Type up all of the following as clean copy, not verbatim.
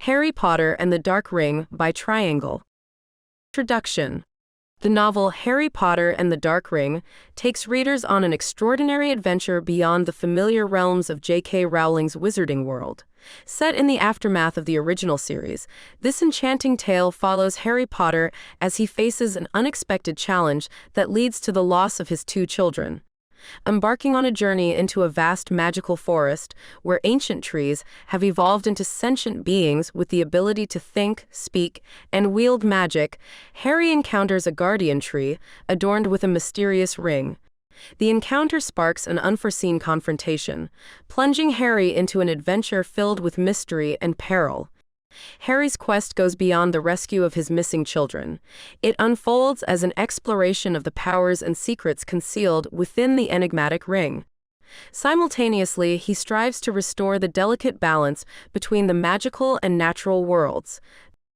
Harry Potter and the Dark Ring by Triangle. Introduction. The novel Harry Potter and the Dark Ring takes readers on an extraordinary adventure beyond the familiar realms of J.K. Rowling's wizarding world. Set in the aftermath of the original series, this enchanting tale follows Harry Potter as he faces an unexpected challenge that leads to the loss of his two children. Embarking on a journey into a vast magical forest where ancient trees have evolved into sentient beings with the ability to think, speak, and wield magic, Harry encounters a guardian tree adorned with a mysterious ring. The encounter sparks an unforeseen confrontation, plunging Harry into an adventure filled with mystery and peril. Harry's quest goes beyond the rescue of his missing children. It unfolds as an exploration of the powers and secrets concealed within the enigmatic ring. Simultaneously, he strives to restore the delicate balance between the magical and natural worlds.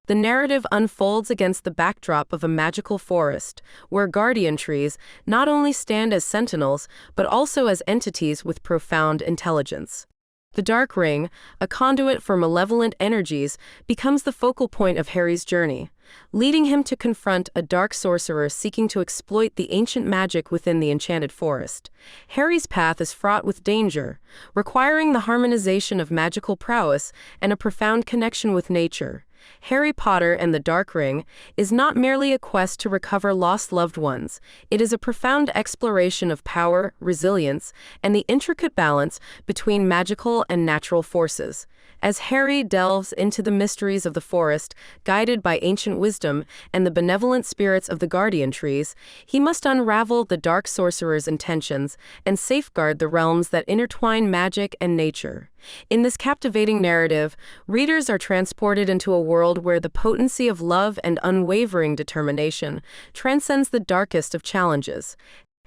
The narrative unfolds against the backdrop of a magical forest, where guardian trees not only stand as sentinels, but also as entities with profound intelligence. The Dark Ring, a conduit for malevolent energies, becomes the focal point of Harry's journey, leading him to confront a dark sorcerer seeking to exploit the ancient magic within the enchanted forest. Harry's path is fraught with danger, requiring the harmonization of magical prowess and a profound connection with nature. Harry Potter and the Dark Ring is not merely a quest to recover lost loved ones. It is a profound exploration of power, resilience, and the intricate balance between magical and natural forces. As Harry delves into the mysteries of the forest, guided by ancient wisdom and the benevolent spirits of the guardian trees, he must unravel the dark sorcerer's intentions and safeguard the realms that intertwine magic and nature. In this captivating narrative, readers are transported into a world where the potency of love and unwavering determination transcends the darkest of challenges.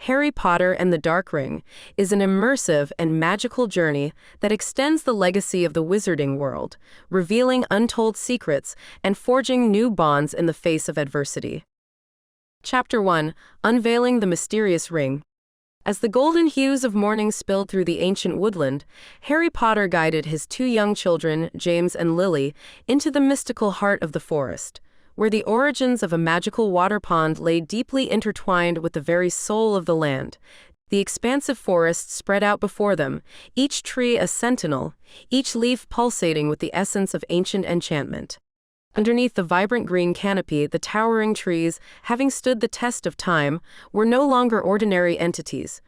Harry Potter and the Dark Ring is an immersive and magical journey that extends the legacy of the wizarding world, revealing untold secrets and forging new bonds in the face of adversity. Chapter 1. Unveiling the Mysterious Ring. As the golden hues of morning spilled through the ancient woodland, Harry Potter guided his two young children, James and Lily, into the mystical heart of the forest, where the origins of a magical water pond lay deeply intertwined with the very soul of the land. The expansive forest spread out before them, each tree a sentinel, each leaf pulsating with the essence of ancient enchantment. Underneath the vibrant green canopy, the towering trees, having stood the test of time, were no longer ordinary entities.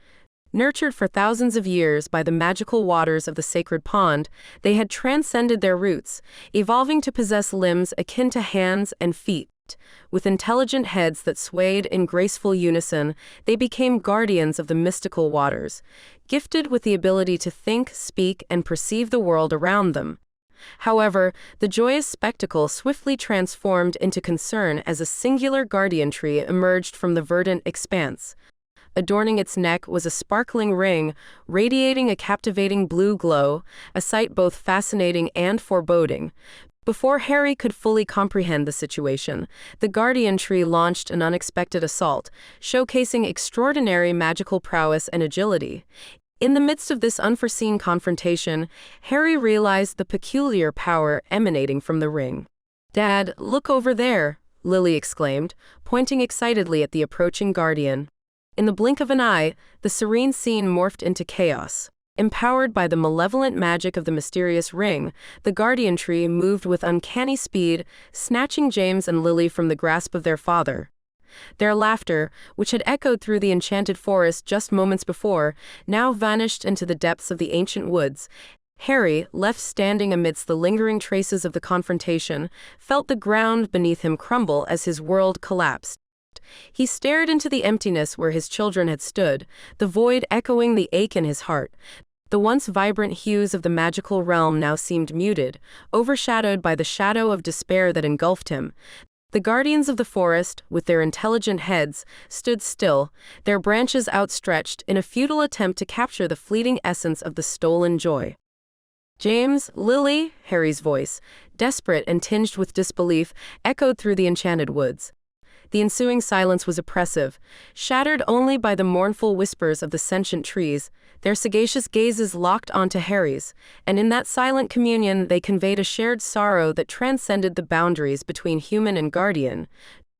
Nurtured for thousands of years by the magical waters of the sacred pond, they had transcended their roots, evolving to possess limbs akin to hands and feet. With intelligent heads that swayed in graceful unison, they became guardians of the mystical waters, gifted with the ability to think, speak, and perceive the world around them. However, the joyous spectacle swiftly transformed into concern as a singular guardian tree emerged from the verdant expanse. Adorning its neck was a sparkling ring, radiating a captivating blue glow, a sight both fascinating and foreboding. Before Harry could fully comprehend the situation, the guardian tree launched an unexpected assault, showcasing extraordinary magical prowess and agility. In the midst of this unforeseen confrontation, Harry realized the peculiar power emanating from the ring. "Dad, look over there," Lily exclaimed, pointing excitedly at the approaching guardian. In the blink of an eye, the serene scene morphed into chaos. Empowered by the malevolent magic of the mysterious ring, the guardian tree moved with uncanny speed, snatching James and Lily from the grasp of their father. Their laughter, which had echoed through the enchanted forest just moments before, now vanished into the depths of the ancient woods. Harry, left standing amidst the lingering traces of the confrontation, felt the ground beneath him crumble as his world collapsed. He stared into the emptiness where his children had stood, the void echoing the ache in his heart. The once vibrant hues of the magical realm now seemed muted, overshadowed by the shadow of despair that engulfed him. The guardians of the forest, with their intelligent heads, stood still, their branches outstretched in a futile attempt to capture the fleeting essence of the stolen joy. "James, Lily," Harry's voice, desperate and tinged with disbelief, echoed through the enchanted woods. The ensuing silence was oppressive, shattered only by the mournful whispers of the sentient trees, their sagacious gazes locked onto Harry's, and in that silent communion they conveyed a shared sorrow that transcended the boundaries between human and guardian.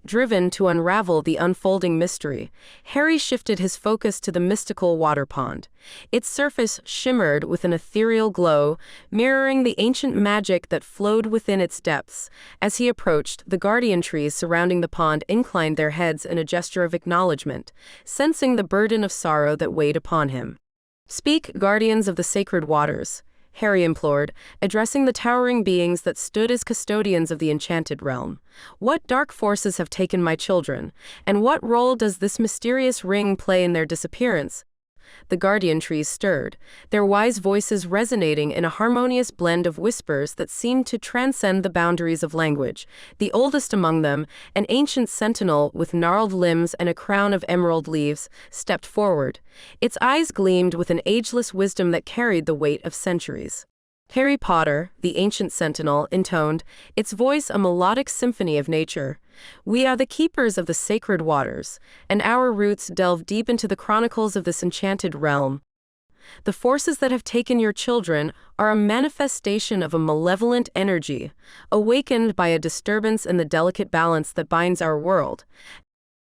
Driven to unravel the unfolding mystery, Harry shifted his focus to the mystical water pond. Its surface shimmered with an ethereal glow, mirroring the ancient magic that flowed within its depths. As he approached, the guardian trees surrounding the pond inclined their heads in a gesture of acknowledgement, sensing the burden of sorrow that weighed upon him. "Speak, guardians of the sacred waters," Harry implored, addressing the towering beings that stood as custodians of the enchanted realm. "What dark forces have taken my children, and what role does this mysterious ring play in their disappearance?" The guardian trees stirred, their wise voices resonating in a harmonious blend of whispers that seemed to transcend the boundaries of language. The oldest among them, an ancient sentinel with gnarled limbs and a crown of emerald leaves, stepped forward. Its eyes gleamed with an ageless wisdom that carried the weight of centuries. "Harry Potter," the ancient sentinel intoned, its voice a melodic symphony of nature. "We are the keepers of the sacred waters, and our roots delve deep into the chronicles of this enchanted realm. The forces that have taken your children are a manifestation of a malevolent energy, awakened by a disturbance in the delicate balance that binds our world."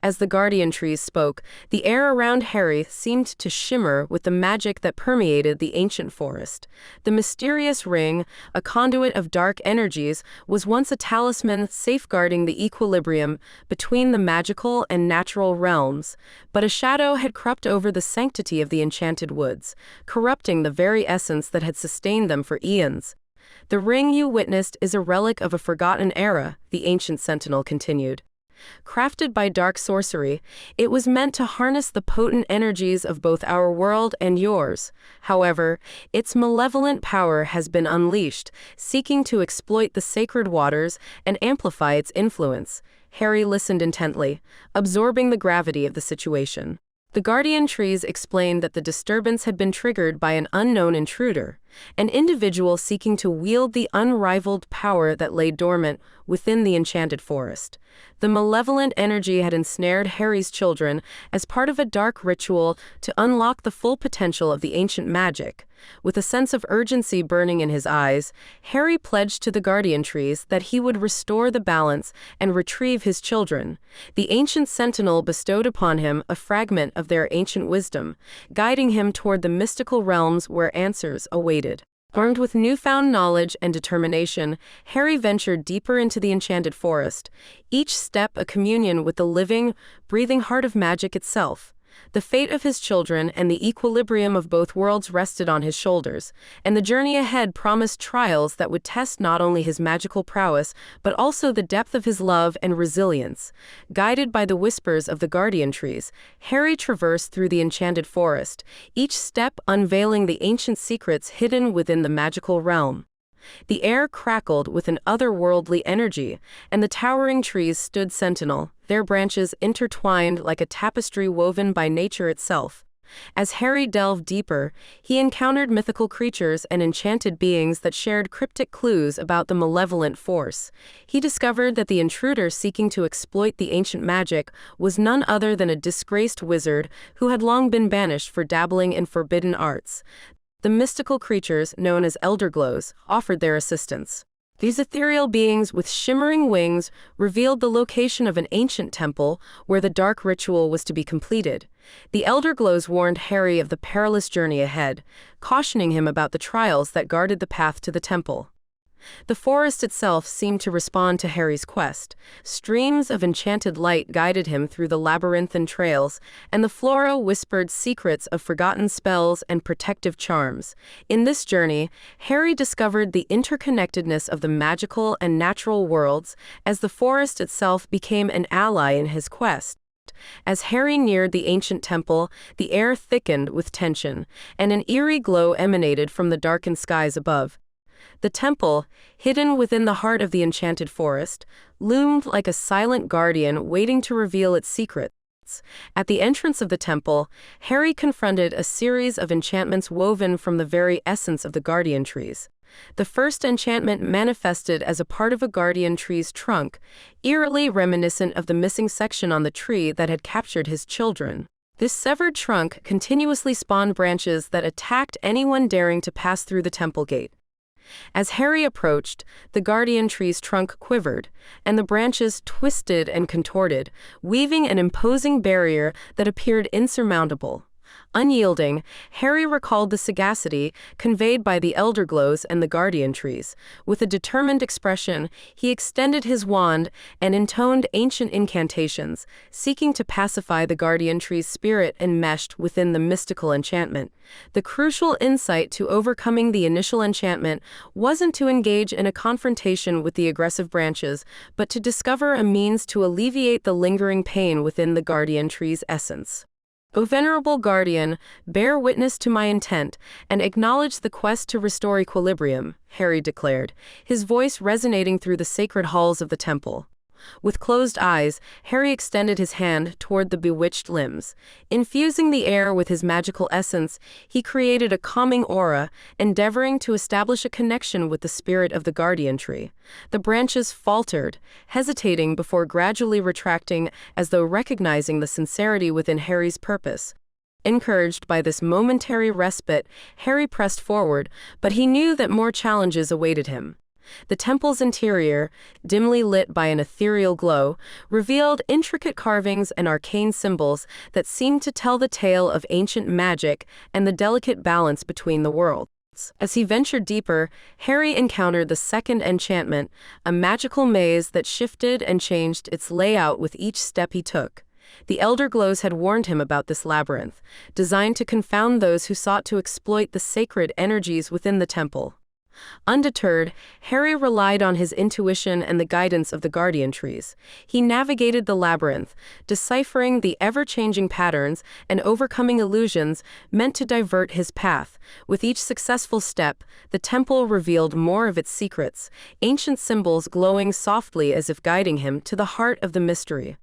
As the guardian trees spoke, the air around Harry seemed to shimmer with the magic that permeated the ancient forest. The mysterious ring, a conduit of dark energies, was once a talisman safeguarding the equilibrium between the magical and natural realms, but a shadow had crept over the sanctity of the enchanted woods, corrupting the very essence that had sustained them for eons. "The ring you witnessed is a relic of a forgotten era," the ancient sentinel continued. "Crafted by dark sorcery, it was meant to harness the potent energies of both our world and yours. However, its malevolent power has been unleashed, seeking to exploit the sacred waters and amplify its influence." Harry listened intently, absorbing the gravity of the situation. The guardian trees explained that the disturbance had been triggered by an unknown intruder, an individual seeking to wield the unrivaled power that lay dormant within the enchanted forest. The malevolent energy had ensnared Harry's children as part of a dark ritual to unlock the full potential of the ancient magic. With a sense of urgency burning in his eyes, Harry pledged to the guardian trees that he would restore the balance and retrieve his children. The ancient sentinel bestowed upon him a fragment of their ancient wisdom, guiding him toward the mystical realms where answers awaited. Armed with newfound knowledge and determination, Harry ventured deeper into the enchanted forest, each step a communion with the living, breathing heart of magic itself. The fate of his children and the equilibrium of both worlds rested on his shoulders, and the journey ahead promised trials that would test not only his magical prowess, but also the depth of his love and resilience. Guided by the whispers of the guardian trees, Harry traversed through the enchanted forest, each step unveiling the ancient secrets hidden within the magical realm. The air crackled with an otherworldly energy, and the towering trees stood sentinel, their branches intertwined like a tapestry woven by nature itself. As Harry delved deeper, he encountered mythical creatures and enchanted beings that shared cryptic clues about the malevolent force. He discovered that the intruder seeking to exploit the ancient magic was none other than a disgraced wizard who had long been banished for dabbling in forbidden arts. The mystical creatures, known as elderglows, offered their assistance. These ethereal beings with shimmering wings revealed the location of an ancient temple where the dark ritual was to be completed. The elderglows warned Harry of the perilous journey ahead, cautioning him about the trials that guarded the path to the temple. The forest itself seemed to respond to Harry's quest. Streams of enchanted light guided him through the labyrinthine trails, and the flora whispered secrets of forgotten spells and protective charms. In this journey, Harry discovered the interconnectedness of the magical and natural worlds, as the forest itself became an ally in his quest. As Harry neared the ancient temple, the air thickened with tension, and an eerie glow emanated from the darkened skies above. The temple, hidden within the heart of the enchanted forest, loomed like a silent guardian waiting to reveal its secrets. At the entrance of the temple, Harry confronted a series of enchantments woven from the very essence of the guardian trees. The first enchantment manifested as a part of a guardian tree's trunk, eerily reminiscent of the missing section on the tree that had captured his children. This severed trunk continuously spawned branches that attacked anyone daring to pass through the temple gate. As Harry approached, the guardian tree's trunk quivered, and the branches twisted and contorted, weaving an imposing barrier that appeared insurmountable. Unyielding, Harry recalled the sagacity conveyed by the elder glows and the guardian trees. With a determined expression, he extended his wand and intoned ancient incantations, seeking to pacify the guardian tree's spirit enmeshed within the mystical enchantment. The crucial insight to overcoming the initial enchantment wasn't to engage in a confrontation with the aggressive branches, but to discover a means to alleviate the lingering pain within the guardian tree's essence. O venerable guardian, bear witness to my intent, and acknowledge the quest to restore equilibrium, Harry declared, his voice resonating through the sacred halls of the temple. With closed eyes, Harry extended his hand toward the bewitched limbs. Infusing the air with his magical essence, he created a calming aura, endeavoring to establish a connection with the spirit of the guardian tree. The branches faltered, hesitating before gradually retracting as though recognizing the sincerity within Harry's purpose. Encouraged by this momentary respite, Harry pressed forward, but he knew that more challenges awaited him. The temple's interior, dimly lit by an ethereal glow, revealed intricate carvings and arcane symbols that seemed to tell the tale of ancient magic and the delicate balance between the worlds. As he ventured deeper, Harry encountered the second enchantment, a magical maze that shifted and changed its layout with each step he took. The Elder Glows had warned him about this labyrinth, designed to confound those who sought to exploit the sacred energies within the temple. Undeterred, Harry relied on his intuition and the guidance of the guardian trees. He navigated the labyrinth, deciphering the ever-changing patterns and overcoming illusions meant to divert his path. With each successful step, the temple revealed more of its secrets, ancient symbols glowing softly as if guiding him to the heart of the mystery.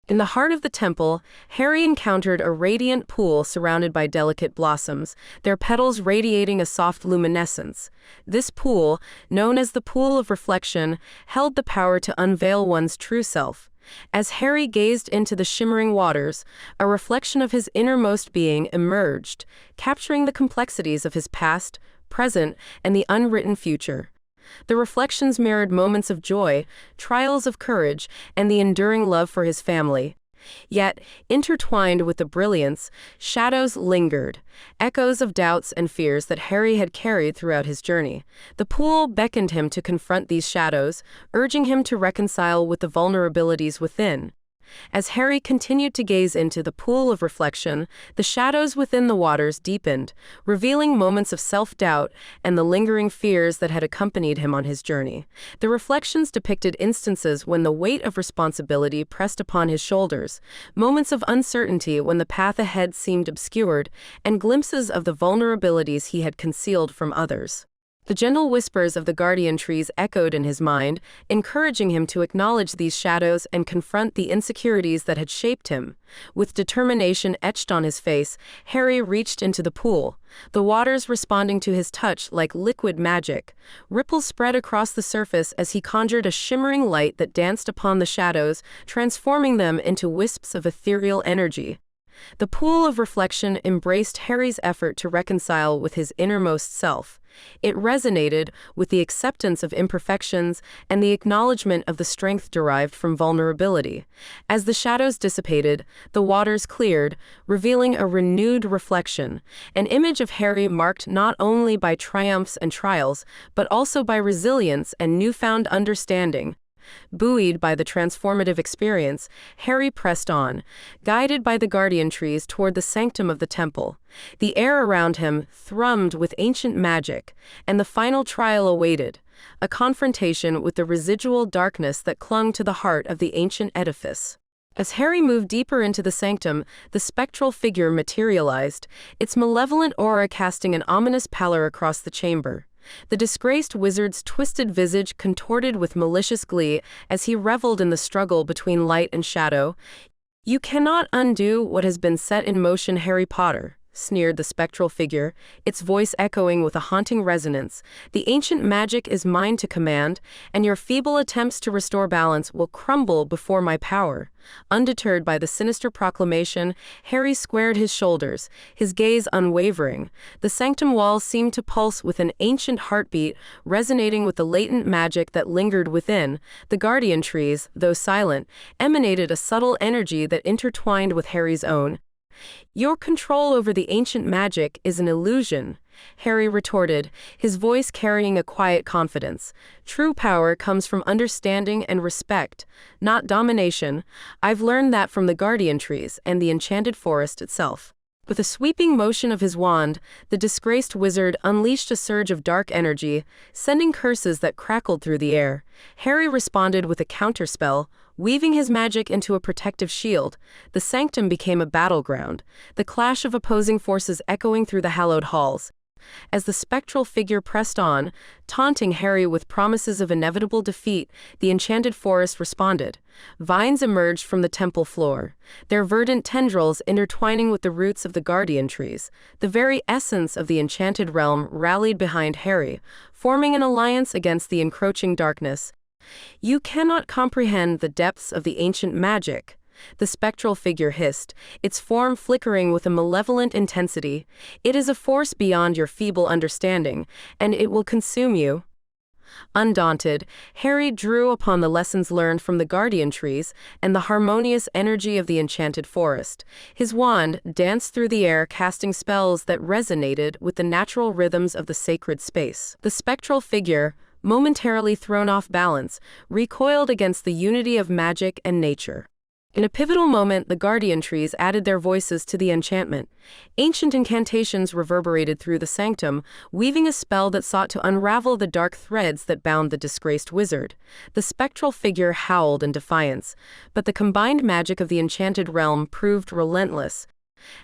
In the heart of the temple, Harry encountered a radiant pool surrounded by delicate blossoms, their petals radiating a soft luminescence. This pool, known as the Pool of Reflection, held the power to unveil one's true self. As Harry gazed into the shimmering waters, a reflection of his innermost being emerged, capturing the complexities of his past, present, and the unwritten future. The reflections mirrored moments of joy, trials of courage, and the enduring love for his family. Yet, intertwined with the brilliance, shadows lingered, echoes of doubts and fears that Harry had carried throughout his journey. The pool beckoned him to confront these shadows, urging him to reconcile with the vulnerabilities within. As Harry continued to gaze into the pool of reflection, the shadows within the waters deepened, revealing moments of self-doubt and the lingering fears that had accompanied him on his journey. The reflections depicted instances when the weight of responsibility pressed upon his shoulders, moments of uncertainty when the path ahead seemed obscured, and glimpses of the vulnerabilities he had concealed from others. The gentle whispers of the guardian trees echoed in his mind, encouraging him to acknowledge these shadows and confront the insecurities that had shaped him. With determination etched on his face, Harry reached into the pool, the waters responding to his touch like liquid magic. Ripples spread across the surface as he conjured a shimmering light that danced upon the shadows, transforming them into wisps of ethereal energy. The pool of reflection embraced Harry's effort to reconcile with his innermost self. It resonated with the acceptance of imperfections and the acknowledgement of the strength derived from vulnerability. As the shadows dissipated, the waters cleared, revealing a renewed reflection, an image of Harry marked not only by triumphs and trials, but also by resilience and newfound understanding. Buoyed by the transformative experience, Harry pressed on, guided by the guardian trees toward the sanctum of the temple. The air around him thrummed with ancient magic, and the final trial awaited, a confrontation with the residual darkness that clung to the heart of the ancient edifice. As Harry moved deeper into the sanctum, the spectral figure materialized, its malevolent aura casting an ominous pallor across the chamber. The disgraced wizard's twisted visage contorted with malicious glee as he reveled in the struggle between light and shadow. "You cannot undo what has been set in motion, Harry Potter," sneered the spectral figure, its voice echoing with a haunting resonance. "The ancient magic is mine to command, and your feeble attempts to restore balance will crumble before my power." Undeterred by the sinister proclamation, Harry squared his shoulders, his gaze unwavering. The sanctum walls seemed to pulse with an ancient heartbeat, resonating with the latent magic that lingered within. The guardian trees, though silent, emanated a subtle energy that intertwined with Harry's own. "Your control over the ancient magic is an illusion," Harry retorted, his voice carrying a quiet confidence. "True power comes from understanding and respect, not domination. I've learned that from the guardian trees and the enchanted forest itself." With a sweeping motion of his wand, the disgraced wizard unleashed a surge of dark energy, sending curses that crackled through the air. Harry responded with a counterspell, weaving his magic into a protective shield. The sanctum became a battleground, the clash of opposing forces echoing through the hallowed halls. As the spectral figure pressed on, taunting Harry with promises of inevitable defeat, the enchanted forest responded. Vines emerged from the temple floor, their verdant tendrils intertwining with the roots of the guardian trees. The very essence of the enchanted realm rallied behind Harry, forming an alliance against the encroaching darkness. "You cannot comprehend the depths of the ancient magic," the spectral figure hissed, its form flickering with a malevolent intensity. "It is a force beyond your feeble understanding, and it will consume you." Undaunted, Harry drew upon the lessons learned from the guardian trees and the harmonious energy of the enchanted forest. His wand danced through the air, casting spells that resonated with the natural rhythms of the sacred space. The spectral figure, momentarily thrown off balance, recoiled against the unity of magic and nature. In a pivotal moment, the guardian trees added their voices to the enchantment. Ancient incantations reverberated through the sanctum, weaving a spell that sought to unravel the dark threads that bound the disgraced wizard. The spectral figure howled in defiance, but the combined magic of the enchanted realm proved relentless.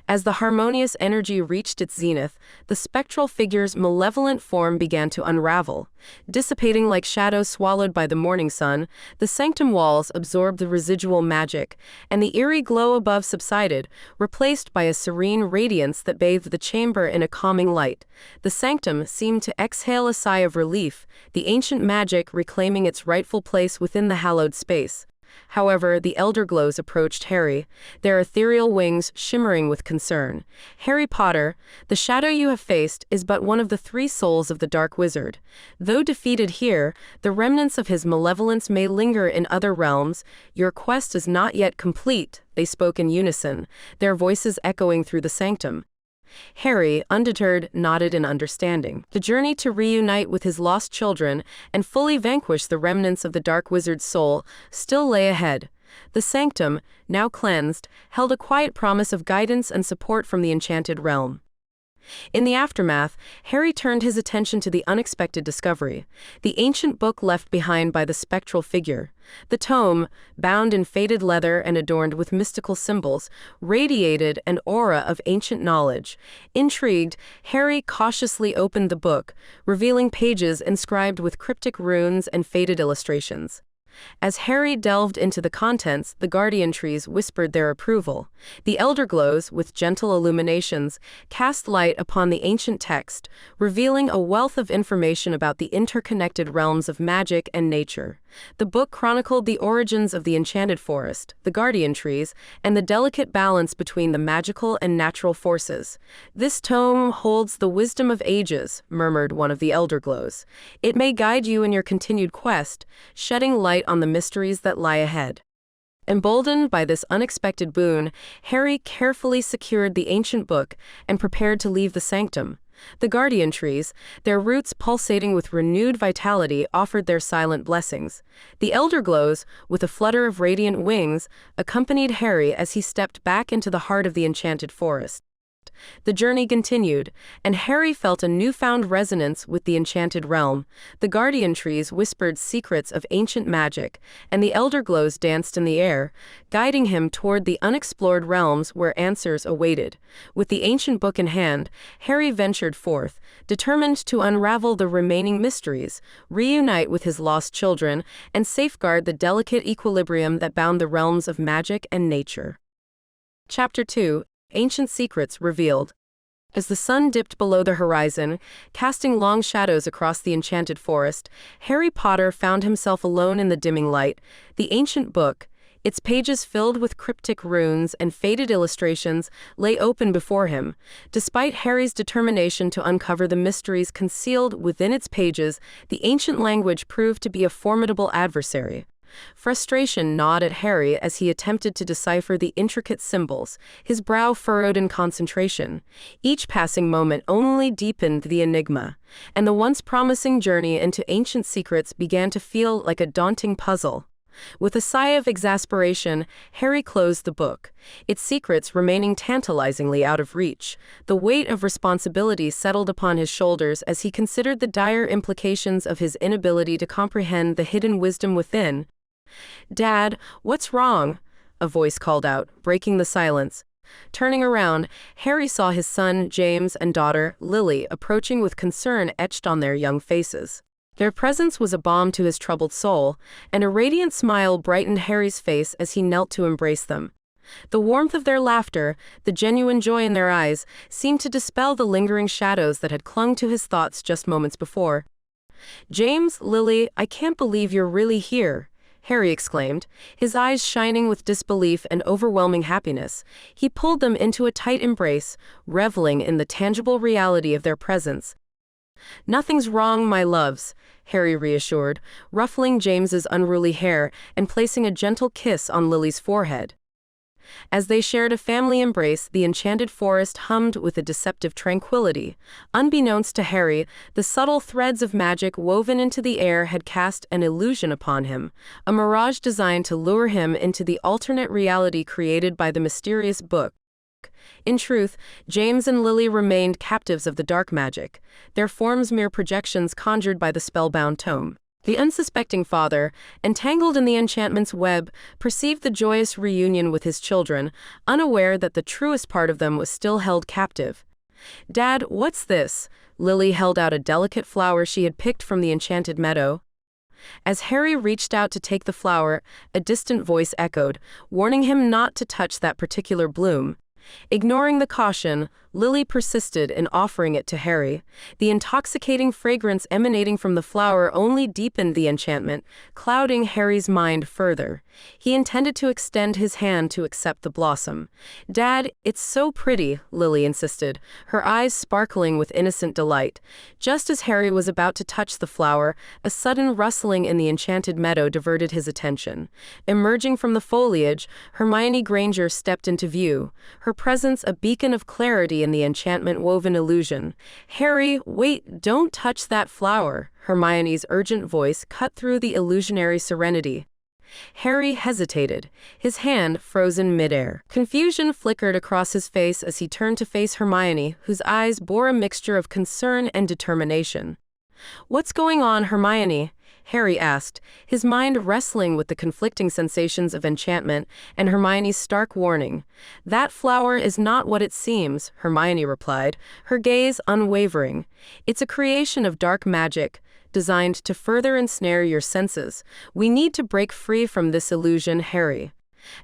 As the harmonious energy reached its zenith, the spectral figure's malevolent form began to unravel. Dissipating like shadows swallowed by the morning sun, the sanctum walls absorbed the residual magic, and the eerie glow above subsided, replaced by a serene radiance that bathed the chamber in a calming light. The sanctum seemed to exhale a sigh of relief, the ancient magic reclaiming its rightful place within the hallowed space. However, the elder glows approached Harry, their ethereal wings shimmering with concern. "Harry Potter, the shadow you have faced is but one of the three souls of the Dark Wizard. Though defeated here, the remnants of his malevolence may linger in other realms. Your quest is not yet complete," they spoke in unison, their voices echoing through the sanctum. Harry, undeterred, nodded in understanding. The journey to reunite with his lost children and fully vanquish the remnants of the Dark Wizard's soul still lay ahead. The sanctum, now cleansed, held a quiet promise of guidance and support from the enchanted realm. In the aftermath, Harry turned his attention to the unexpected discovery, the ancient book left behind by the spectral figure. The tome, bound in faded leather and adorned with mystical symbols, radiated an aura of ancient knowledge. Intrigued, Harry cautiously opened the book, revealing pages inscribed with cryptic runes and faded illustrations. As Harry delved into the contents, the guardian trees whispered their approval. The elder glows, with gentle illuminations, cast light upon the ancient text, revealing a wealth of information about the interconnected realms of magic and nature. The book chronicled the origins of the enchanted forest, the guardian trees, and the delicate balance between the magical and natural forces. "This tome holds the wisdom of ages," murmured one of the elder glows. "It may guide you in your continued quest, shedding light on the mysteries that lie ahead." Emboldened by this unexpected boon, Harry carefully secured the ancient book and prepared to leave the sanctum. The guardian trees, their roots pulsating with renewed vitality, offered their silent blessings. The elder glows, with a flutter of radiant wings, accompanied Harry as he stepped back into the heart of the enchanted forest. The journey continued, and Harry felt a newfound resonance with the enchanted realm. The guardian trees whispered secrets of ancient magic, and the elder glows danced in the air, guiding him toward the unexplored realms where answers awaited. With the ancient book in hand, Harry ventured forth, determined to unravel the remaining mysteries, reunite with his lost children, and safeguard the delicate equilibrium that bound the realms of magic and nature. Chapter 2: Ancient Secrets Revealed. As the sun dipped below the horizon, casting long shadows across the enchanted forest, Harry Potter found himself alone in the dimming light. The ancient book, its pages filled with cryptic runes and faded illustrations, lay open before him. Despite Harry's determination to uncover the mysteries concealed within its pages, the ancient language proved to be a formidable adversary. Frustration gnawed at Harry as he attempted to decipher the intricate symbols, his brow furrowed in concentration. Each passing moment only deepened the enigma, and the once promising journey into ancient secrets began to feel like a daunting puzzle. With a sigh of exasperation, Harry closed the book, its secrets remaining tantalizingly out of reach. The weight of responsibility settled upon his shoulders as he considered the dire implications of his inability to comprehend the hidden wisdom within. "Dad, what's wrong?" a voice called out, breaking the silence. Turning around, Harry saw his son, James, and daughter, Lily, approaching with concern etched on their young faces. Their presence was a balm to his troubled soul, and a radiant smile brightened Harry's face as he knelt to embrace them. The warmth of their laughter, the genuine joy in their eyes, seemed to dispel the lingering shadows that had clung to his thoughts just moments before. "James, Lily, I can't believe you're really here," Harry exclaimed, his eyes shining with disbelief and overwhelming happiness. He pulled them into a tight embrace, reveling in the tangible reality of their presence. "Nothing's wrong, my loves," Harry reassured, ruffling James's unruly hair and placing a gentle kiss on Lily's forehead. As they shared a family embrace, the enchanted forest hummed with a deceptive tranquility. Unbeknownst to Harry, the subtle threads of magic woven into the air had cast an illusion upon him, a mirage designed to lure him into the alternate reality created by the mysterious book. In truth, James and Lily remained captives of the dark magic, their forms mere projections conjured by the spellbound tome. The unsuspecting father, entangled in the enchantment's web, perceived the joyous reunion with his children, unaware that the truest part of them was still held captive. "Dad, what's this?" Lily held out a delicate flower she had picked from the enchanted meadow. As Harry reached out to take the flower, a distant voice echoed, warning him not to touch that particular bloom. Ignoring the caution, Lily persisted in offering it to Harry. The intoxicating fragrance emanating from the flower only deepened the enchantment, clouding Harry's mind further. He intended to extend his hand to accept the blossom. "Dad, it's so pretty," Lily insisted, her eyes sparkling with innocent delight. Just as Harry was about to touch the flower, a sudden rustling in the enchanted meadow diverted his attention. Emerging from the foliage, Hermione Granger stepped into view, her presence a beacon of clarity in the enchantment-woven illusion. "Harry, wait, don't touch that flower," Hermione's urgent voice cut through the illusionary serenity. Harry hesitated, his hand frozen midair. Confusion flickered across his face as he turned to face Hermione, whose eyes bore a mixture of concern and determination. "What's going on, Hermione?" Harry asked, his mind wrestling with the conflicting sensations of enchantment and Hermione's stark warning. "That flower is not what it seems," Hermione replied, her gaze unwavering. "It's a creation of dark magic, designed to further ensnare your senses. We need to break free from this illusion, Harry."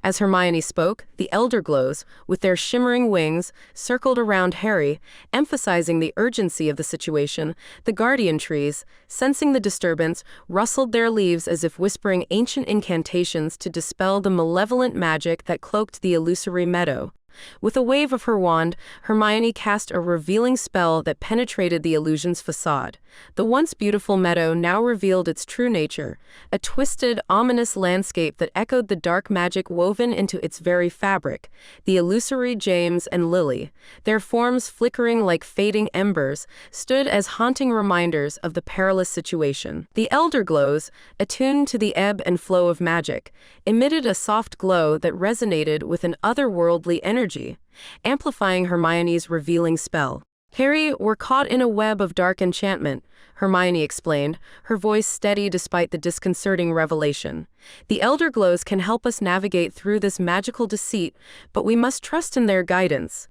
As Hermione spoke, the elder glows, with their shimmering wings, circled around Harry, emphasizing the urgency of the situation. The guardian trees, sensing the disturbance, rustled their leaves as if whispering ancient incantations to dispel the malevolent magic that cloaked the illusory meadow. With a wave of her wand, Hermione cast a revealing spell that penetrated the illusion's facade. The once beautiful meadow now revealed its true nature, a twisted, ominous landscape that echoed the dark magic woven into its very fabric. The illusory James and Lily, their forms flickering like fading embers, stood as haunting reminders of the perilous situation. The elder glows, attuned to the ebb and flow of magic, emitted a soft glow that resonated with an otherworldly energy, amplifying Hermione's revealing spell. "Harry, we're caught in a web of dark enchantment," Hermione explained, her voice steady despite the disconcerting revelation. "The elder glows can help us navigate through this magical deceit, but we must trust in their guidance."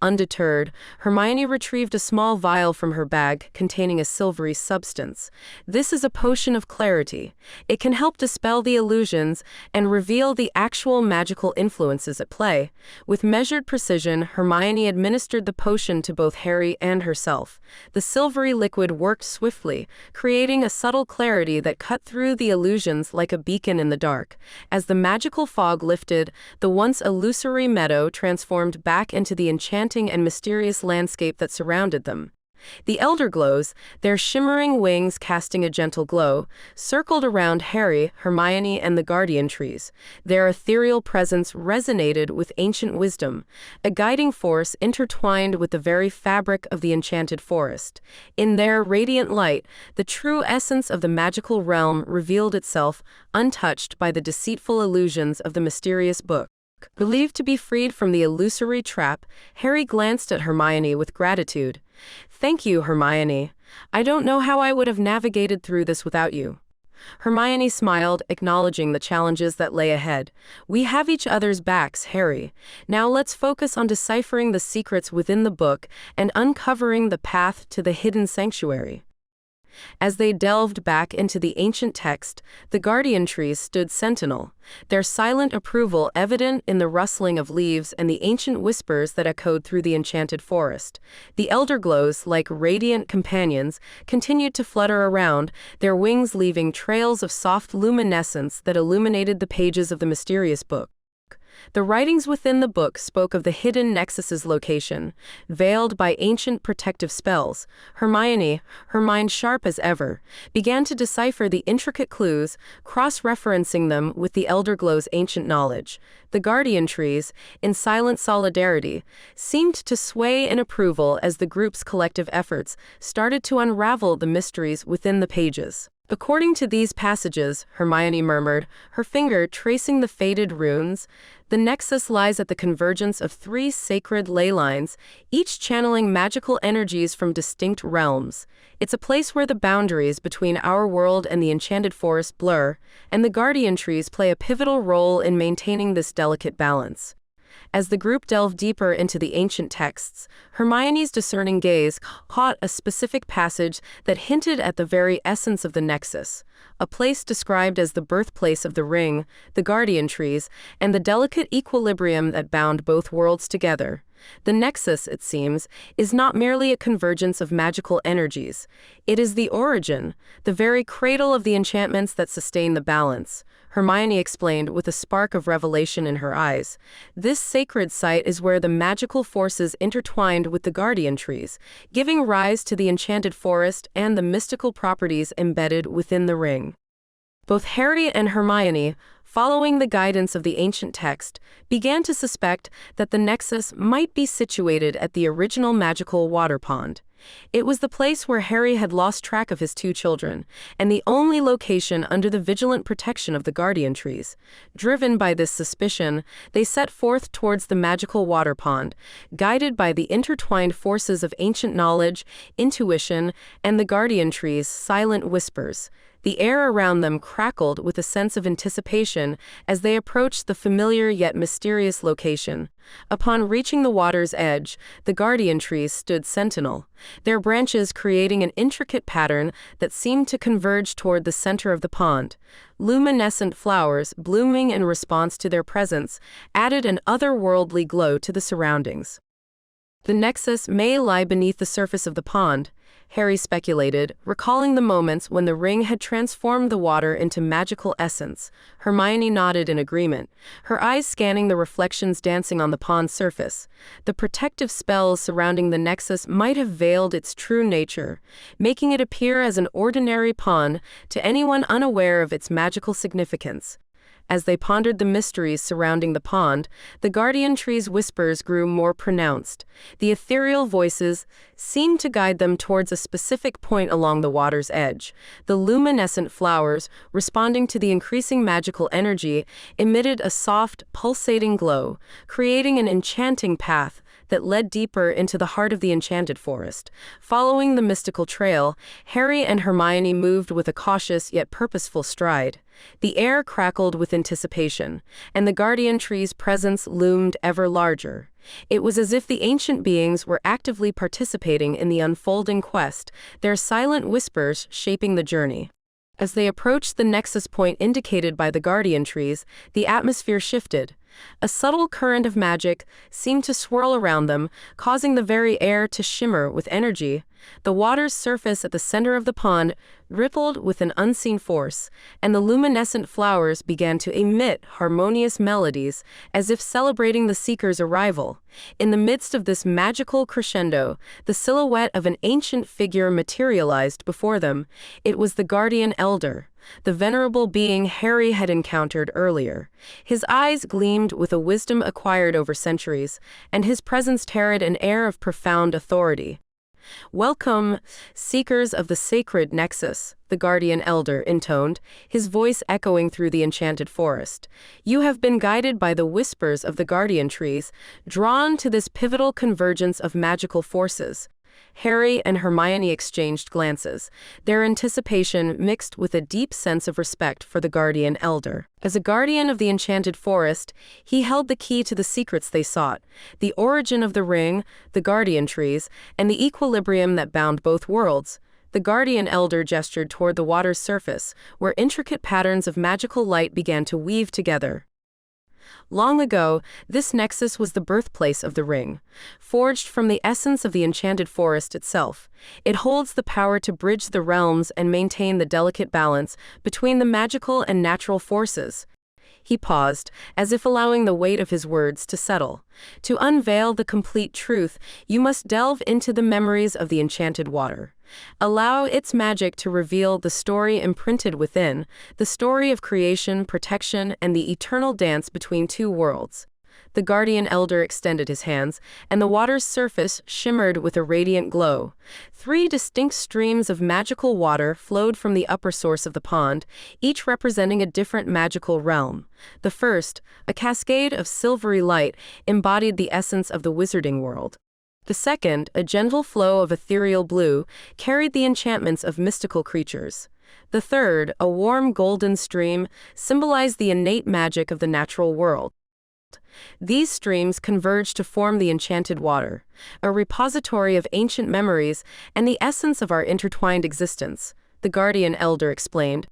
Undeterred, Hermione retrieved a small vial from her bag containing a silvery substance. This is a potion of clarity. It can help dispel the illusions and reveal the actual magical influences at play. With measured precision, Hermione administered the potion to both Harry and herself. The silvery liquid worked swiftly, creating a subtle clarity that cut through the illusions like a beacon in the dark. As the magical fog lifted, the once illusory meadow transformed back into the enchanting and mysterious landscape that surrounded them. The Elderglows, their shimmering wings casting a gentle glow, circled around Harry, Hermione, and the Guardian Trees. Their ethereal presence resonated with ancient wisdom, a guiding force intertwined with the very fabric of the enchanted forest. In their radiant light, the true essence of the magical realm revealed itself, untouched by the deceitful illusions of the mysterious book. Relieved to be freed from the illusory trap, Harry glanced at Hermione with gratitude. "Thank you, Hermione. I don't know how I would have navigated through this without you." Hermione smiled, acknowledging the challenges that lay ahead. "We have each other's backs, Harry. Now let's focus on deciphering the secrets within the book and uncovering the path to the hidden sanctuary." As they delved back into the ancient text, the Guardian Trees stood sentinel, their silent approval evident in the rustling of leaves and the ancient whispers that echoed through the enchanted forest. The Elderglows, like radiant companions, continued to flutter around, their wings leaving trails of soft luminescence that illuminated the pages of the mysterious book. The writings within the book spoke of the hidden Nexus's location, veiled by ancient protective spells. Hermione, her mind sharp as ever, began to decipher the intricate clues, cross-referencing them with the Elderglow's ancient knowledge. The Guardian Trees, in silent solidarity, seemed to sway in approval as the group's collective efforts started to unravel the mysteries within the pages. "According to these passages," Hermione murmured, her finger tracing the faded runes, "the Nexus lies at the convergence of three sacred ley lines, each channeling magical energies from distinct realms. It's a place where the boundaries between our world and the enchanted forest blur, and the Guardian Trees play a pivotal role in maintaining this delicate balance." As the group delved deeper into the ancient texts, Hermione's discerning gaze caught a specific passage that hinted at the very essence of the Nexus, a place described as the birthplace of the ring, the Guardian Trees, and the delicate equilibrium that bound both worlds together. The Nexus, it seems, is not merely a convergence of magical energies. It is the origin, the very cradle of the enchantments that sustain the balance. Hermione explained with a spark of revelation in her eyes. This sacred site is where the magical forces intertwined with the Guardian Trees, giving rise to the enchanted forest and the mystical properties embedded within the ring. Both Harry and Hermione, following the guidance of the ancient text, began to suspect that the Nexus might be situated at the original magical water pond. It was the place where Harry had lost track of his two children, and the only location under the vigilant protection of the Guardian Trees. Driven by this suspicion, they set forth towards the magical water pond, guided by the intertwined forces of ancient knowledge, intuition, and the Guardian Trees' silent whispers. The air around them crackled with a sense of anticipation as they approached the familiar yet mysterious location. Upon reaching the water's edge, the Guardian Trees stood sentinel, their branches creating an intricate pattern that seemed to converge toward the center of the pond. Luminescent flowers, blooming in response to their presence, added an otherworldly glow to the surroundings. "The Nexus may lie beneath the surface of the pond," Harry speculated, recalling the moments when the ring had transformed the water into magical essence. Hermione nodded in agreement, her eyes scanning the reflections dancing on the pond's surface. The protective spells surrounding the Nexus might have veiled its true nature, making it appear as an ordinary pond to anyone unaware of its magical significance. As they pondered the mysteries surrounding the pond, the Guardian Tree's whispers grew more pronounced. The ethereal voices seemed to guide them towards a specific point along the water's edge. The luminescent flowers, responding to the increasing magical energy, emitted a soft, pulsating glow, creating an enchanting path that led deeper into the heart of the enchanted forest. Following the mystical trail, Harry and Hermione moved with a cautious yet purposeful stride. The air crackled with anticipation, and the guardian tree's presence loomed ever larger. It was as if the ancient beings were actively participating in the unfolding quest, their silent whispers shaping the journey. As they approached the nexus point indicated by the guardian trees, the atmosphere shifted. A subtle current of magic seemed to swirl around them, causing the very air to shimmer with energy. The water's surface at the center of the pond rippled with an unseen force, and the luminescent flowers began to emit harmonious melodies, as if celebrating the seeker's arrival. In the midst of this magical crescendo, the silhouette of an ancient figure materialized before them. It was the guardian elder, the venerable being Harry had encountered earlier. His eyes gleamed with a wisdom acquired over centuries, and his presence carried an air of profound authority. "Welcome, seekers of the sacred nexus," the guardian elder intoned, his voice echoing through the enchanted forest. "You have been guided by the whispers of the guardian trees, drawn to this pivotal convergence of magical forces." Harry and Hermione exchanged glances, their anticipation mixed with a deep sense of respect for the guardian elder. As a guardian of the enchanted forest, he held the key to the secrets they sought, the origin of the ring, the guardian trees, and the equilibrium that bound both worlds. The guardian elder gestured toward the water's surface, where intricate patterns of magical light began to weave together. Long ago, this nexus was the birthplace of the ring. Forged from the essence of the enchanted forest itself, it holds the power to bridge the realms and maintain the delicate balance between the magical and natural forces. He paused, as if allowing the weight of his words to settle. To unveil the complete truth, you must delve into the memories of the enchanted water. Allow its magic to reveal the story imprinted within, the story of creation, protection, and the eternal dance between two worlds. The guardian elder extended his hands, and the water's surface shimmered with a radiant glow. 3 distinct streams of magical water flowed from the upper source of the pond, each representing a different magical realm. The first, a cascade of silvery light, embodied the essence of the wizarding world. The second, a gentle flow of ethereal blue, carried the enchantments of mystical creatures. The third, a warm golden stream, symbolized the innate magic of the natural world. These streams converged to form the enchanted water, a repository of ancient memories and the essence of our intertwined existence, the guardian elder explained.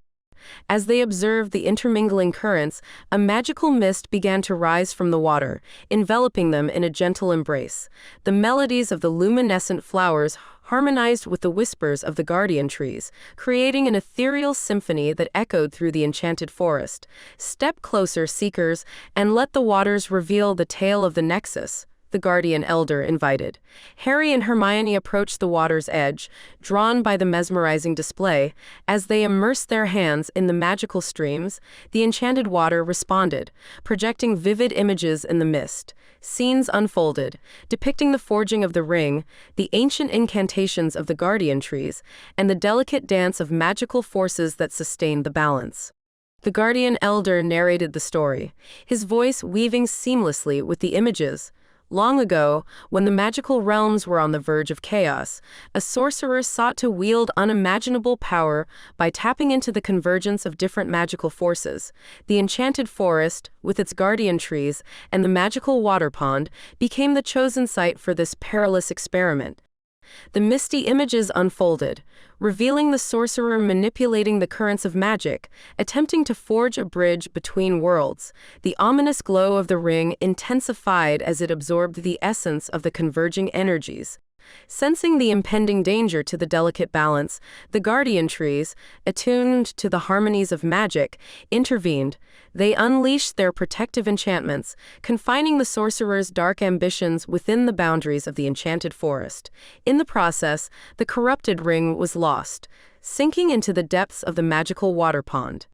As they observed the intermingling currents, a magical mist began to rise from the water, enveloping them in a gentle embrace. The melodies of the luminescent flowers harmonized with the whispers of the guardian trees, creating an ethereal symphony that echoed through the enchanted forest. "Step closer, seekers, and let the waters reveal the tale of the nexus," the guardian elder invited. Harry and Hermione approached the water's edge, drawn by the mesmerizing display. As they immersed their hands in the magical streams, the enchanted water responded, projecting vivid images in the mist. Scenes unfolded, depicting the forging of the ring, the ancient incantations of the guardian trees, and the delicate dance of magical forces that sustained the balance. The guardian elder narrated the story, his voice weaving seamlessly with the images. Long ago, when the magical realms were on the verge of chaos, a sorcerer sought to wield unimaginable power by tapping into the convergence of different magical forces. The enchanted forest, with its guardian trees, and the magical water pond, became the chosen site for this perilous experiment. The misty images unfolded, revealing the sorcerer manipulating the currents of magic, attempting to forge a bridge between worlds. The ominous glow of the ring intensified as it absorbed the essence of the converging energies. Sensing the impending danger to the delicate balance, the guardian trees, attuned to the harmonies of magic, intervened. They unleashed their protective enchantments, confining the sorcerer's dark ambitions within the boundaries of the enchanted forest. In the process, the corrupted ring was lost, sinking into the depths of the magical water pond.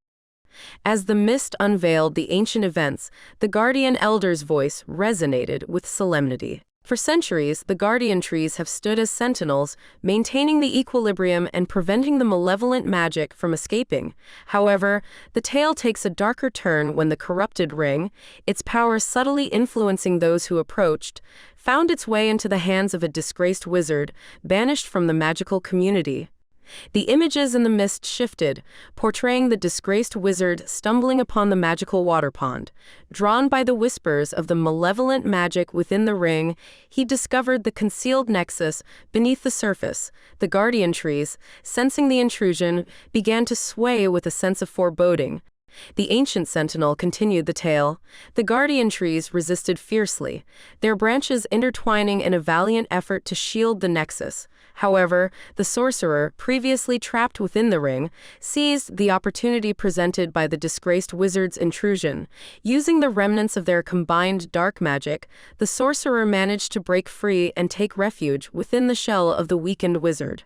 As the mist unveiled the ancient events, the guardian elder's voice resonated with solemnity. For centuries, the guardian trees have stood as sentinels, maintaining the equilibrium and preventing the malevolent magic from escaping. However, the tale takes a darker turn when the corrupted ring, its power subtly influencing those who approached, found its way into the hands of a disgraced wizard, banished from the magical community. The images in the mist shifted, portraying the disgraced wizard stumbling upon the magical water pond. Drawn by the whispers of the malevolent magic within the ring, he discovered the concealed nexus beneath the surface. The guardian trees, sensing the intrusion, began to sway with a sense of foreboding. The ancient sentinel continued the tale. The guardian trees resisted fiercely, their branches intertwining in a valiant effort to shield the nexus. However, the sorcerer, previously trapped within the ring, seized the opportunity presented by the disgraced wizard's intrusion. Using the remnants of their combined dark magic, the sorcerer managed to break free and take refuge within the shell of the weakened wizard.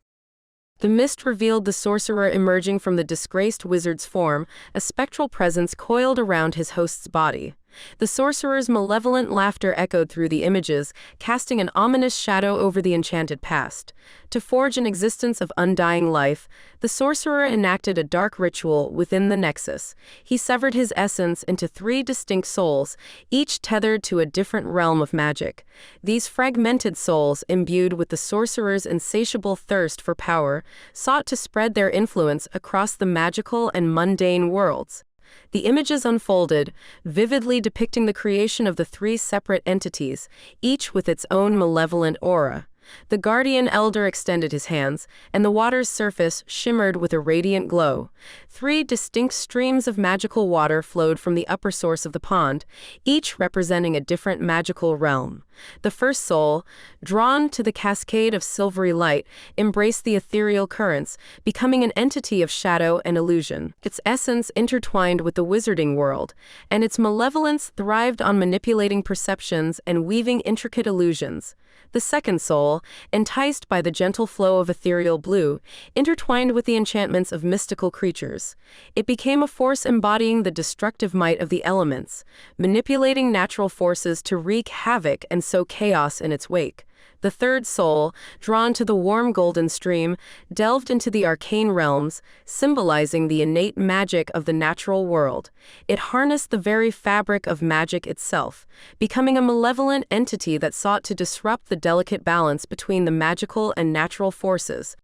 The mist revealed the sorcerer emerging from the disgraced wizard's form, a spectral presence coiled around his host's body. The sorcerer's malevolent laughter echoed through the images, casting an ominous shadow over the enchanted past. To forge an existence of undying life, the sorcerer enacted a dark ritual within the nexus. He severed his essence into 3 distinct souls, each tethered to a different realm of magic. These fragmented souls, imbued with the sorcerer's insatiable thirst for power, sought to spread their influence across the magical and mundane worlds. The images unfolded, vividly depicting the creation of the 3 separate entities, each with its own malevolent aura. The guardian elder extended his hands, and the water's surface shimmered with a radiant glow. 3 distinct streams of magical water flowed from the upper source of the pond, each representing a different magical realm. The first soul, drawn to the cascade of silvery light, embraced the ethereal currents, becoming an entity of shadow and illusion. Its essence intertwined with the wizarding world, and its malevolence thrived on manipulating perceptions and weaving intricate illusions. The second soul, enticed by the gentle flow of ethereal blue, intertwined with the enchantments of mystical creatures. It became a force embodying the destructive might of the elements, manipulating natural forces to wreak havoc and sow chaos in its wake. The third soul, drawn to the warm golden stream, delved into the arcane realms, symbolizing the innate magic of the natural world. It harnessed the very fabric of magic itself, becoming a malevolent entity that sought to disrupt the delicate balance between the magical and natural forces.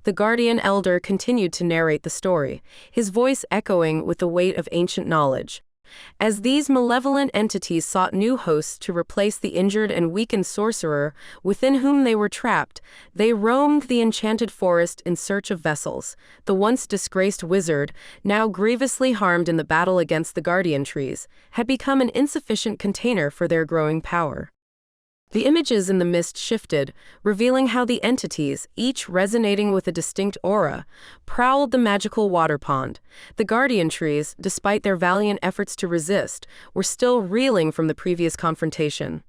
The guardian elder continued to narrate the story, his voice echoing with the weight of ancient knowledge. As these malevolent entities sought new hosts to replace the injured and weakened sorcerer within whom they were trapped, they roamed the enchanted forest in search of vessels. The once disgraced wizard, now grievously harmed in the battle against the guardian trees, had become an insufficient container for their growing power. The images in the mist shifted, revealing how the entities, each resonating with a distinct aura, prowled the magical water pond. The guardian trees, despite their valiant efforts to resist, were still reeling from the previous confrontation.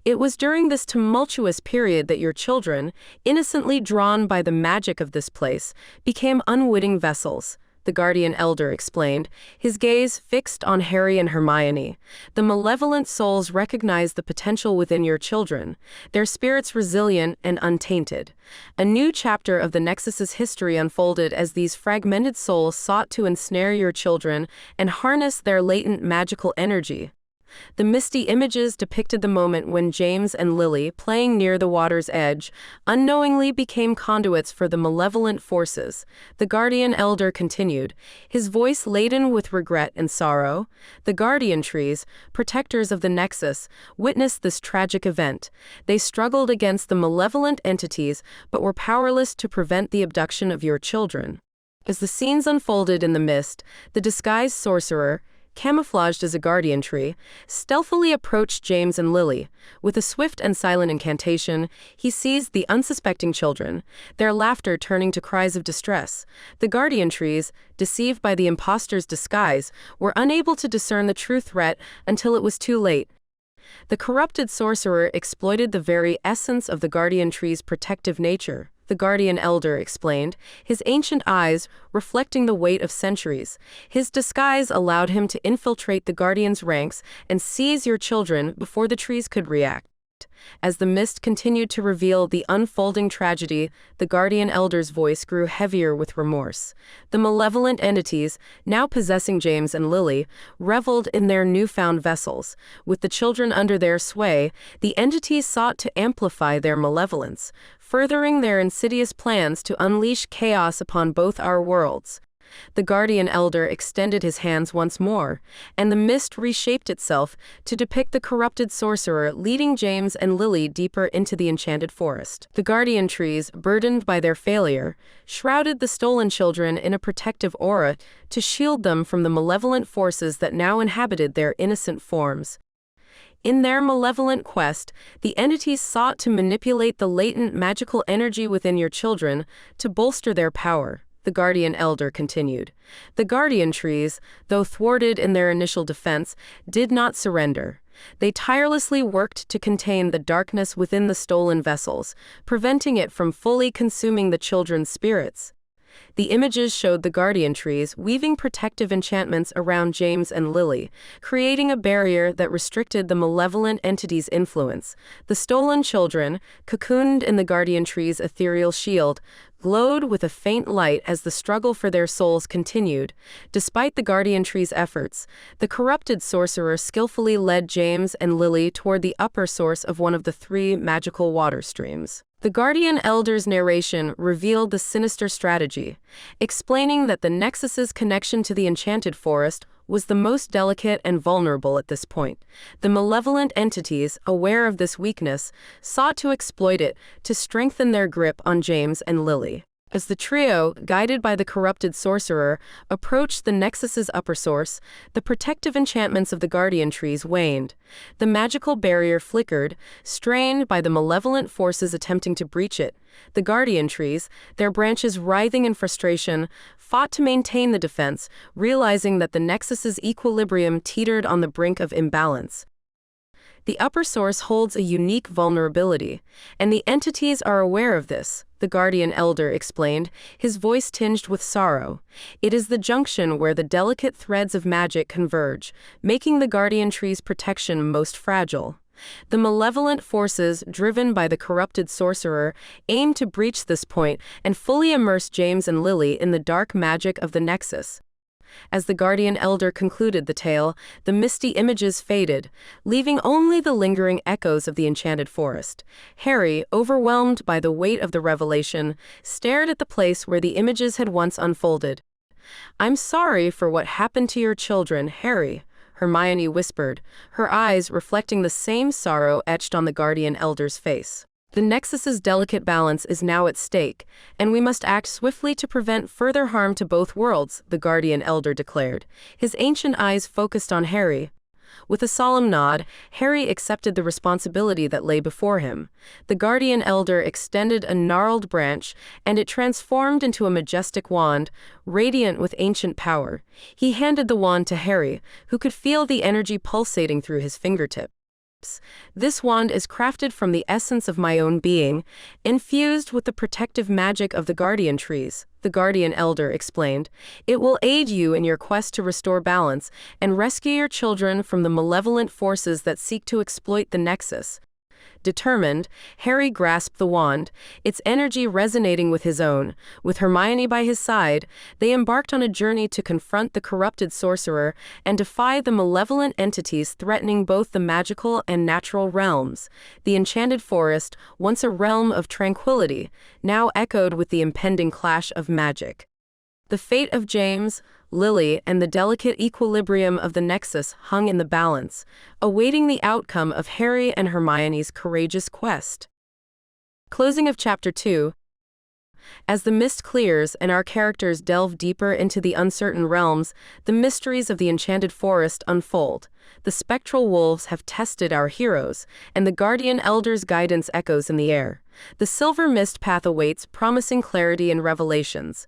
It was during this tumultuous period that your children, innocently drawn by the magic of this place, became unwitting vessels. The guardian elder explained, his gaze fixed on Harry and Hermione. The malevolent souls recognized the potential within your children, their spirits resilient and untainted. A new chapter of the Nexus's history unfolded as these fragmented souls sought to ensnare your children and harness their latent magical energy. The misty images depicted the moment when James and Lily, playing near the water's edge, unknowingly became conduits for the malevolent forces. The guardian elder continued, his voice laden with regret and sorrow. The guardian trees, protectors of the Nexus, witnessed this tragic event. They struggled against the malevolent entities but were powerless to prevent the abduction of your children. As the scenes unfolded in the mist, the disguised sorcerer, camouflaged as a guardian tree, stealthily approached James and Lily. With a swift and silent incantation, he seized the unsuspecting children, their laughter turning to cries of distress. The guardian trees, deceived by the impostor's disguise, were unable to discern the true threat until it was too late. The corrupted sorcerer exploited the very essence of the guardian tree's protective nature. The guardian elder explained, his ancient eyes reflecting the weight of centuries. His disguise allowed him to infiltrate the guardian's ranks and seize your children before the trees could react. effect. As the mist continued to reveal the unfolding tragedy, the guardian elder's voice grew heavier with remorse. The malevolent entities, now possessing James and Lily, reveled in their newfound vessels. With the children under their sway, the entities sought to amplify their malevolence, furthering their insidious plans to unleash chaos upon both our worlds. The guardian elder extended his hands once more, and the mist reshaped itself to depict the corrupted sorcerer leading James and Lily deeper into the enchanted forest. The guardian trees, burdened by their failure, shrouded the stolen children in a protective aura to shield them from the malevolent forces that now inhabited their innocent forms. In their malevolent quest, the entities sought to manipulate the latent magical energy within your children to bolster their power. The guardian elder continued. The guardian trees, though thwarted in their initial defense, did not surrender. They tirelessly worked to contain the darkness within the stolen vessels, preventing it from fully consuming the children's spirits. The images showed the guardian trees weaving protective enchantments around James and Lily, creating a barrier that restricted the malevolent entity's influence. The stolen children, cocooned in the guardian tree's ethereal shield, glowed with a faint light as the struggle for their souls continued. Despite the guardian tree's efforts, the corrupted sorcerer skillfully led James and Lily toward the upper source of one of the 3 magical water streams. The guardian elder's narration revealed the sinister strategy, explaining that the Nexus's connection to the enchanted forest was the most delicate and vulnerable at this point. The malevolent entities, aware of this weakness, sought to exploit it to strengthen their grip on James and Lily. As the trio, guided by the corrupted sorcerer, approached the Nexus's upper source, the protective enchantments of the guardian trees waned. The magical barrier flickered, strained by the malevolent forces attempting to breach it. The guardian trees, their branches writhing in frustration, fought to maintain the defense, realizing that the Nexus's equilibrium teetered on the brink of imbalance. The upper source holds a unique vulnerability, and the entities are aware of this, the guardian elder explained, his voice tinged with sorrow. It is the junction where the delicate threads of magic converge, making the guardian tree's protection most fragile. The malevolent forces, driven by the corrupted sorcerer, aim to breach this point and fully immerse James and Lily in the dark magic of the Nexus. As the guardian elder concluded the tale, the misty images faded, leaving only the lingering echoes of the enchanted forest. Harry, overwhelmed by the weight of the revelation, stared at the place where the images had once unfolded. "I'm sorry for what happened to your children, Harry," Hermione whispered, her eyes reflecting the same sorrow etched on the guardian elder's face. "The Nexus's delicate balance is now at stake, and we must act swiftly to prevent further harm to both worlds," the guardian elder declared, his ancient eyes focused on Harry. With a solemn nod, Harry accepted the responsibility that lay before him. The guardian elder extended a gnarled branch, and it transformed into a majestic wand, radiant with ancient power. He handed the wand to Harry, who could feel the energy pulsating through his fingertips. "This wand is crafted from the essence of my own being, infused with the protective magic of the guardian trees," the guardian elder explained. "It will aid you in your quest to restore balance and rescue your children from the malevolent forces that seek to exploit the Nexus." Determined, Harry grasped the wand, its energy resonating with his own. With Hermione by his side, they embarked on a journey to confront the corrupted sorcerer and defy the malevolent entities threatening both the magical and natural realms. The enchanted forest, once a realm of tranquility, now echoed with the impending clash of magic. The fate of James, Lily, and the delicate equilibrium of the Nexus hung in the balance, awaiting the outcome of Harry and Hermione's courageous quest. Closing of Chapter 2. As the mist clears and our characters delve deeper into the uncertain realms, the mysteries of the enchanted forest unfold. The spectral wolves have tested our heroes, and the guardian elder's guidance echoes in the air. The silver mist path awaits, promising clarity and revelations.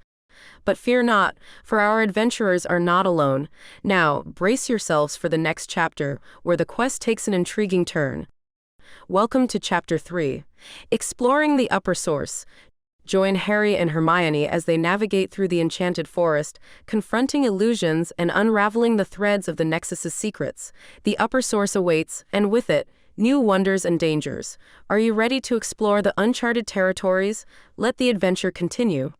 But fear not, for our adventurers are not alone. Now, brace yourselves for the next chapter, where the quest takes an intriguing turn. Welcome to Chapter 3, Exploring the Upper Source. Join Harry and Hermione as they navigate through the enchanted forest, confronting illusions and unraveling the threads of the Nexus's secrets. The upper source awaits, and with it, new wonders and dangers. Are you ready to explore the uncharted territories? Let the adventure continue.